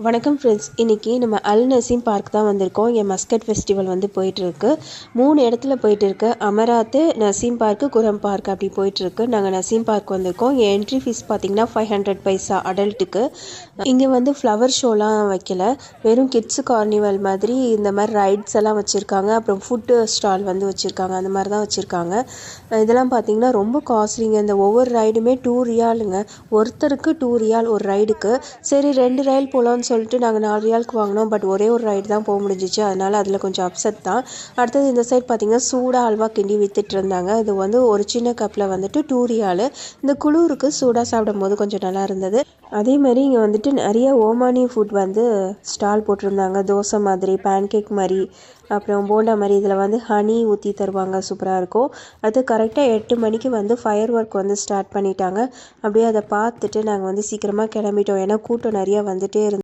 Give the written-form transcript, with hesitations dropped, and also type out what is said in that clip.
வணக்கம் ஃப்ரெண்ட்ஸ். இன்றைக்கி நம்ம அல் நசீம் பார்க் தான் வந்திருக்கோம். இங்கே மஸ்கட் ஃபெஸ்டிவல் வந்து போயிட்டுருக்கு. 3 இடத்துல போயிட்டுருக்கு. அமராத்து, நசீம் பார்க்கு, குரம் பார்க் அப்படி போயிட்டுருக்கு. நாங்கள் நசீம் பார்க் வந்திருக்கோம். இங்கே என்ட்ரி ஃபீஸ் பார்த்திங்கன்னா 500 பைசா அடல்ட்டுக்கு. இங்கே வந்து ஃப்ளவர் ஷோலாம் வைக்கல, வெறும் கிட்ஸு கார்னிவல் மாதிரி இந்த மாதிரி ரைட்ஸ் எல்லாம் வச்சுருக்காங்க. அப்புறம் ஃபுட்டு ஸ்டால் வந்து வச்சுருக்காங்க. அந்த மாதிரி தான் வச்சுருக்காங்க. இதெல்லாம் பார்த்திங்கன்னா ரொம்ப காஸ்ட்லிங்க. இந்த ஒவ்வொரு ரைடுமே 2 ரியாலுங்க. ஒருத்தருக்கு 2 ரியால் ஒரு ரைடுக்கு. சரி 2 ரைடு போகலான்னு சொல்லிட்டு நாங்கள் 4 ரியாலுக்கு வாங்கினோம். பட் ஒரே ஒரு ரைடு தான் போக முடிஞ்சிச்சு. அதனால் அதில் கொஞ்சம் அப்செட் தான். அடுத்தது இந்த சைட் பார்த்திங்கன்னா சூடாக அல்வா கிண்டி விற்றுட்டு இருந்தாங்க. இது வந்து ஒரு சின்ன கப்பில் வந்துட்டு 2 ரியாலு. இந்த குளிருக்கு சூடாக சாப்பிடும் போது கொஞ்சம் நல்லா இருந்தது. அதே மாதிரி இங்கே வந்துட்டு நிறைய ஓமானி ஃபுட் வந்து ஸ்டால் போட்டிருந்தாங்க. தோசை மாதிரி, பேன்கேக் மாதிரி, அப்புறம் போண்டா மாதிரி. இதில் வந்து ஹனி ஊற்றி தருவாங்க, சூப்பராக இருக்கும். அது கரெக்டாக 8 மணிக்கு வந்து ஃபயர் ஒர்க் வந்து ஸ்டார்ட் பண்ணிட்டாங்க. அப்படியே அதை பார்த்துட்டு நாங்கள் வந்து சீக்கிரமாக கிளம்பிட்டோம். ஏன்னா கூட்டம் நிறையா வந்துகிட்டே இருந்தது.